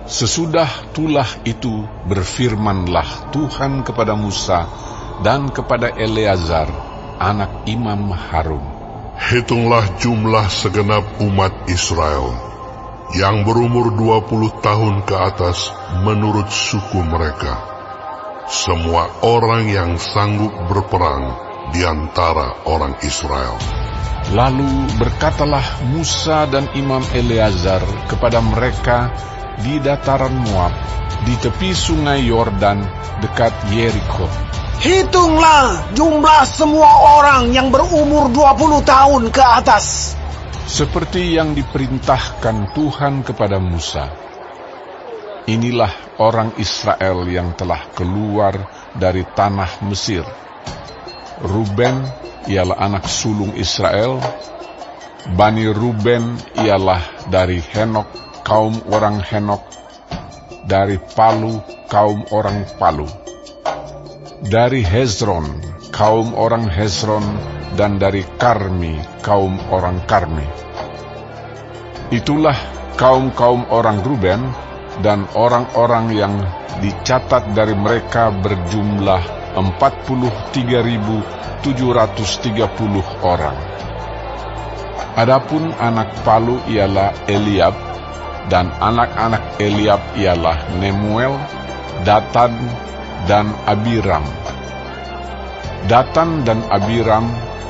Sesudah tulah itu berfirmanlah Tuhan kepada Musa dan kepada Eleazar, anak Imam Harun. Hitunglah jumlah segenap umat Israel yang berumur 20 tahun ke atas menurut suku mereka, semua orang yang sanggup berperang di antara orang Israel. Lalu berkatalah Musa dan Imam Eleazar kepada mereka di dataran Moab, di tepi sungai Yordan dekat Yeriko. Hitunglah jumlah semua orang yang berumur 20 tahun ke atas, seperti yang diperintahkan Tuhan kepada Musa. Inilah orang Israel yang telah keluar dari tanah Mesir. Ruben ialah anak sulung Israel. Bani Ruben ialah dari Henok, kaum orang Henok, dari Palu, kaum orang Palu, dari Hezron, kaum orang Hezron, dan dari Karmi, kaum orang Karmi. Itulah kaum-kaum orang Ruben, dan orang-orang yang dicatat dari mereka berjumlah 43.730 orang. Adapun anak Palu ialah Eliab, dan anak-anak Eliab ialah Nemuel, Datan, dan Abiram. Datan dan Abiram,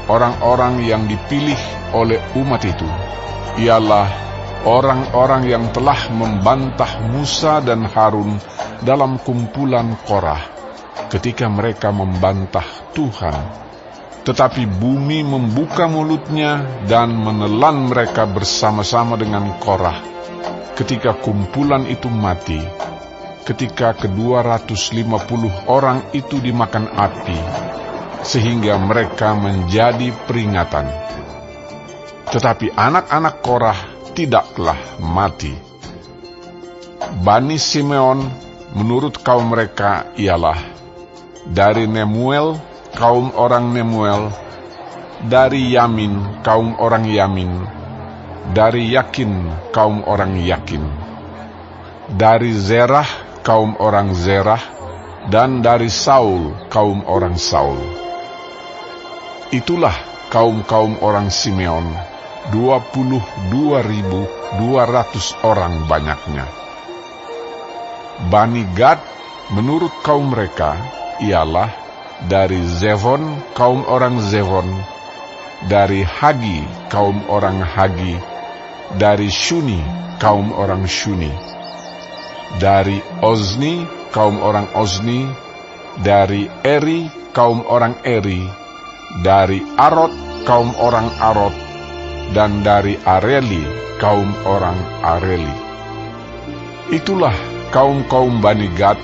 orang-orang yang dipilih oleh umat itu, ialah orang-orang yang telah membantah Musa dan Harun dalam kumpulan Korah ketika mereka membantah Tuhan. Tetapi bumi membuka mulutnya dan menelan mereka bersama-sama dengan Korah ketika kumpulan itu mati, ketika ke-250 orang itu dimakan api, sehingga mereka menjadi peringatan. Tetapi anak-anak Korah tidaklah mati. Bani Simeon menurut kaum mereka ialah dari Nemuel, kaum orang Nemuel, dari Yamin, kaum orang Yamin, dari Yakin, kaum orang Yakin, dari Zerah, kaum orang Zerah, dan dari Saul, kaum orang Saul. Itulah kaum-kaum orang Simeon, 22.200 orang banyaknya. Bani Gad menurut kaum mereka ialah dari Zevon, kaum orang Zevon, dari Hagi, kaum orang Hagi, dari Shuni, kaum orang Shuni, dari Ozni, kaum orang Ozni, dari Eri, kaum orang Eri, dari Arod, kaum orang Arod, dan dari Areli, kaum orang Areli. Itulah kaum-kaum Bani Gad,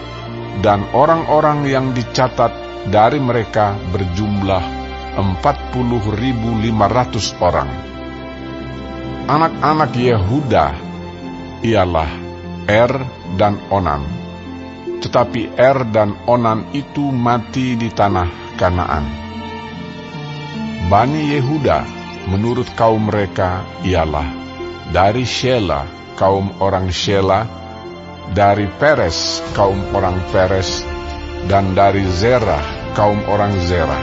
dan orang-orang yang dicatat dari mereka berjumlah 40.500 orang. Anak-anak Yehuda ialah Er dan Onan, tetapi Er dan Onan itu mati di tanah Kanaan. Bani Yehuda menurut kaum mereka ialah dari Shela, kaum orang Shela, dari Peres, kaum orang Peres, dan dari Zerah, kaum orang Zerah.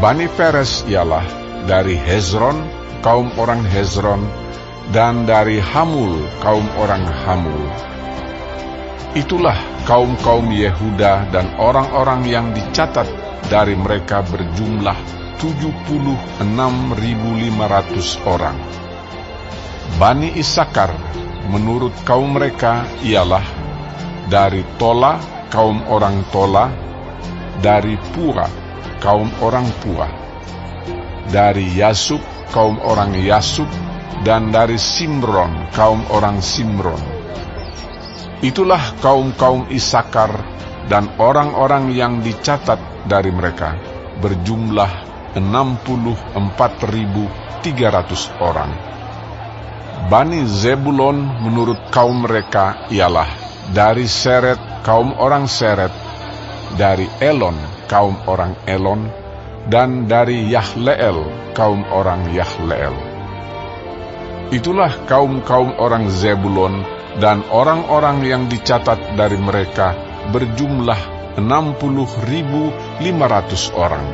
Bani Peres ialah dari Hezron, kaum orang Hezron, dan dari Hamul, kaum orang Hamul. Itulah kaum-kaum Yehuda, dan orang-orang yang dicatat dari mereka berjumlah 76.500 orang. Bani Isakar menurut kaum mereka ialah dari Tola, kaum orang Tola, dari Pura, kaum orang Pura, dari Yasub, kaum orang Yasub, dan dari Simron, kaum orang Simron. Itulah kaum-kaum Isakar, dan orang-orang yang dicatat dari mereka berjumlah 64.300 orang. Bani Zebulon menurut kaum mereka ialah dari Seret, kaum orang Seret, dari Elon, kaum orang Elon, dan dari Yahleel, kaum orang Yahleel. Itulah kaum-kaum orang Zebulon, dan orang-orang yang dicatat dari mereka berjumlah 60.500 orang.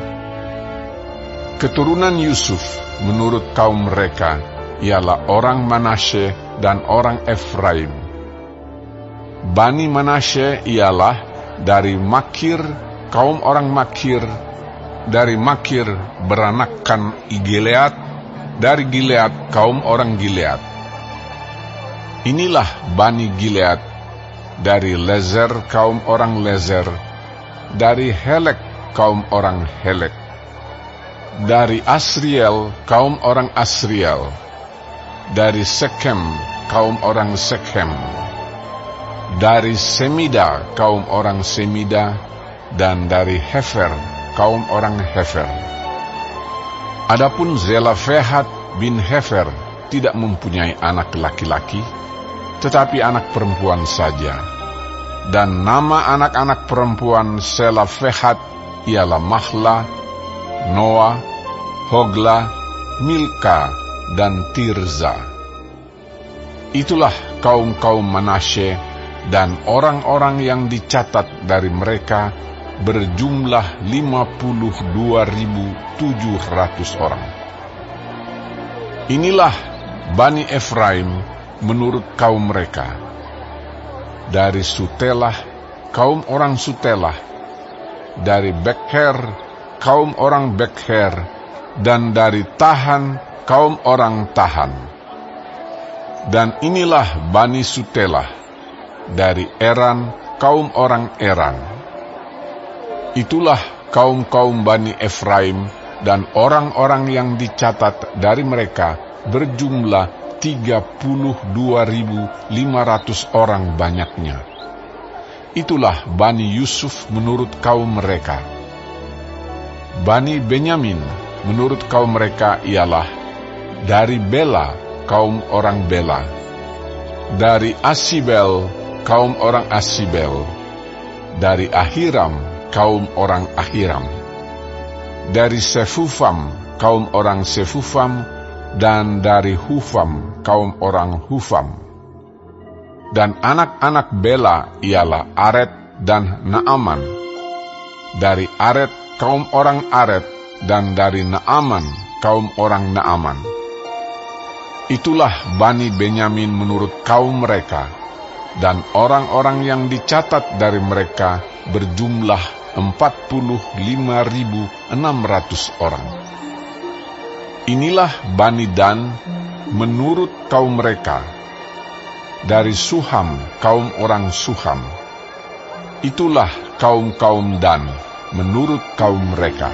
Keturunan Yusuf menurut kaum mereka ialah orang Manasye dan orang Efraim. Bani Manasye ialah dari Makir, kaum orang Makir. Dari Makir beranakkan Gilead, dari Gilead kaum orang Gilead. Inilah Bani Gilead, dari Lezer kaum orang Lezer, dari Helek kaum orang Helek, dari Asriel kaum orang Asriel, dari Sekem kaum orang Sekem, dari Semida kaum orang Semida, dan dari Hefer kaum orang Hefer. Adapun Zelafehad bin Hefer tidak mempunyai anak laki-laki, tetapi anak perempuan saja. Dan nama anak-anak perempuan Zelafehad ialah Mahla, Noah, Hogla, Milka, dan Tirza. Itulah kaum-kaum Manasye, dan orang-orang yang dicatat dari mereka berjumlah 52.700 orang. Inilah Bani Efraim menurut kaum mereka. Dari Sutelah, kaum orang Sutelah, dari Bekher, kaum orang Bekher, dan dari Tahan, kaum orang Tahan. Dan inilah Bani Sutelah, dari Eran, kaum orang Eran. Itulah kaum-kaum Bani Efraim, dan orang-orang yang dicatat dari mereka berjumlah 32.500 orang banyaknya. Itulah Bani Yusuf menurut kaum mereka. Bani Benyamin menurut kaum mereka ialah dari Bela, kaum orang Bela, dari Asibel, kaum orang Asibel, dari Ahiram, kaum orang Ahiram, dari Sefufam, kaum orang Sefufam, dan dari Hufam, kaum orang Hufam. Dan anak-anak Bela ialah Aret dan Naaman. Dari Aret, kaum orang Aret, dan dari Naaman, kaum orang Naaman. Itulah Bani Benyamin menurut kaum mereka, dan orang-orang yang dicatat dari mereka berjumlah 45.600 orang. Inilah Bani Dan menurut kaum mereka. Dari Suham, kaum orang Suham. Itulah kaum-kaum Dan menurut kaum mereka.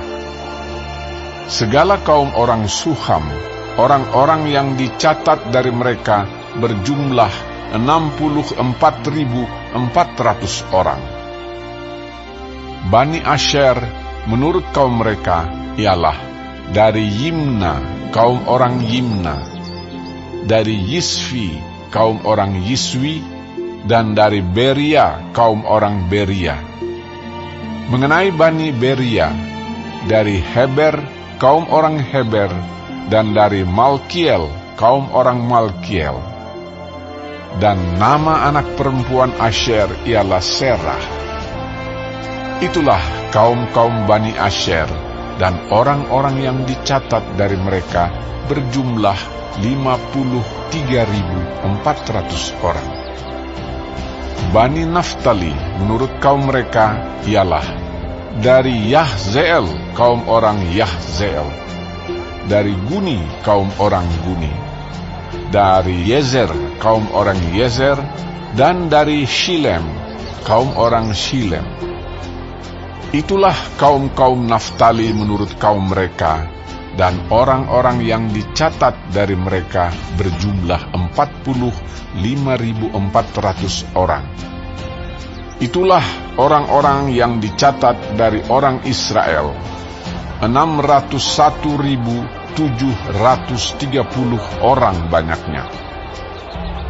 Segala kaum orang Suham, orang-orang yang dicatat dari mereka berjumlah 64.400 orang. Bani Asher menurut kaum mereka ialah dari Yimna, kaum orang Yimna, dari Yisvi, kaum orang Yiswi, dan dari Beria, kaum orang Beria. Mengenai Bani Beria, dari Heber, kaum orang Heber, dan dari Malkiel, kaum orang Malkiel. Dan nama anak perempuan Asher ialah Serah. Itulah kaum-kaum Bani Asher, dan orang-orang yang dicatat dari mereka berjumlah 53.400 orang. Bani Naftali menurut kaum mereka ialah dari Yahzeel, kaum orang Yahzeel, dari Guni, kaum orang Guni, dari Yezer, kaum orang Yezer, dan dari Shilem, kaum orang Shilem. Itulah kaum-kaum Naftali menurut kaum mereka, dan orang-orang yang dicatat dari mereka berjumlah 45.400 orang. Itulah orang-orang yang dicatat dari orang Israel, 601.730 orang banyaknya.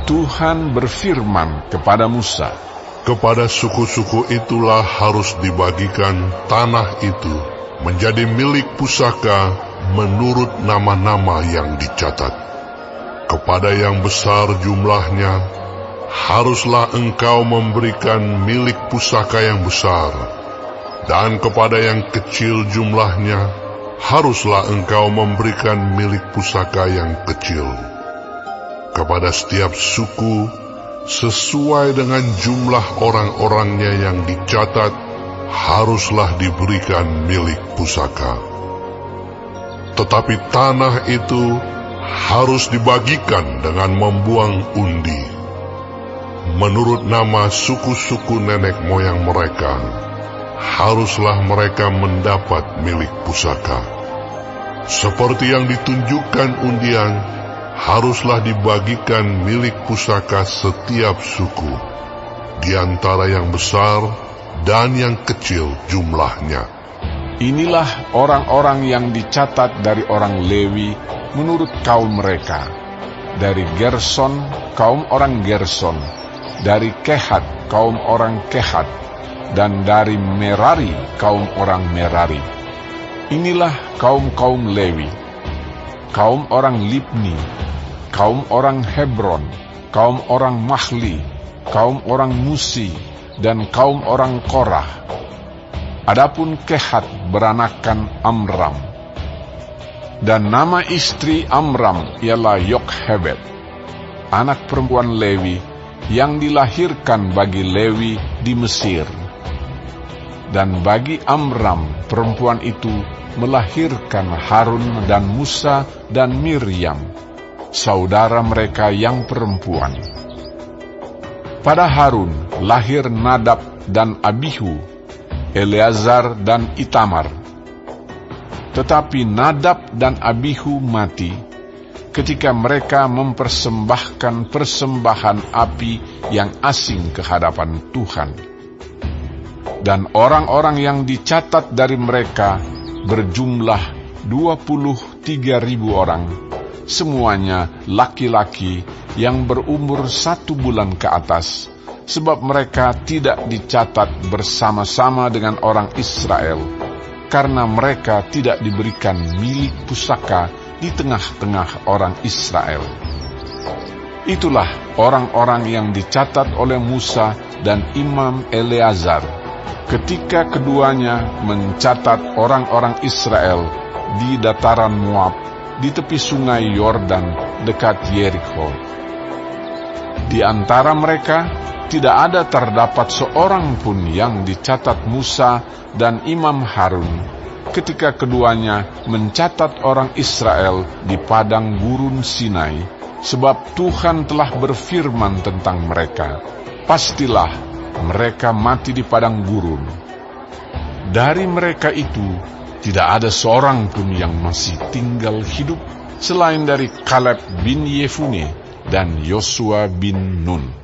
Tuhan berfirman kepada Musa, kepada suku-suku itulah harus dibagikan tanah itu menjadi milik pusaka menurut nama-nama yang dicatat. Kepada yang besar jumlahnya haruslah engkau memberikan milik pusaka yang besar, dan kepada yang kecil jumlahnya, haruslah engkau memberikan milik pusaka yang kecil. Kepada setiap suku, sesuai dengan jumlah orang-orangnya yang dicatat, haruslah diberikan milik pusaka. Tetapi tanah itu harus dibagikan dengan membuang undi, menurut nama suku-suku nenek moyang mereka. Haruslah mereka mendapat milik pusaka. Seperti yang ditunjukkan undian, haruslah dibagikan milik pusaka setiap suku, di antara yang besar dan yang kecil jumlahnya. Inilah orang-orang yang dicatat dari orang Lewi menurut kaum mereka. Dari Gerson, kaum orang Gerson. Dari Kehat, kaum orang Kehat. Dan dari Merari, kaum orang Merari. Inilah kaum-kaum Lewi. Kaum orang Libni, kaum orang Hebron, kaum orang Mahli, kaum orang Musi, dan kaum orang Korah. Adapun Kehat beranakan Amram. Dan nama istri Amram ialah Yokhebed, anak perempuan Lewi, yang dilahirkan bagi Lewi di Mesir. Dan bagi Amram, perempuan itu melahirkan Harun dan Musa dan Miriam, saudara mereka yang perempuan. Pada Harun lahir Nadab dan Abihu, Eleazar dan Itamar. Tetapi Nadab dan Abihu mati ketika mereka mempersembahkan persembahan api yang asing ke hadapan Tuhan. Dan orang-orang yang dicatat dari mereka berjumlah 23.000 orang, semuanya laki-laki yang berumur 1 bulan ke atas, sebab mereka tidak dicatat bersama-sama dengan orang Israel, karena mereka tidak diberikan milik pusaka di tengah-tengah orang Israel. Itulah orang-orang yang dicatat oleh Musa dan Imam Eleazar, ketika keduanya mencatat orang-orang Israel di dataran Moab, di tepi sungai Yordan dekat Yerikho. Di antara mereka tidak ada terdapat seorang pun yang dicatat Musa dan Imam Harun ketika keduanya mencatat orang Israel di padang gurun Sinai, sebab Tuhan telah berfirman tentang mereka, pastilah mereka mati di padang gurun. Dari mereka itu tidak ada seorang pun yang masih tinggal hidup selain dari Kaleb bin Yefune dan Yosua bin Nun.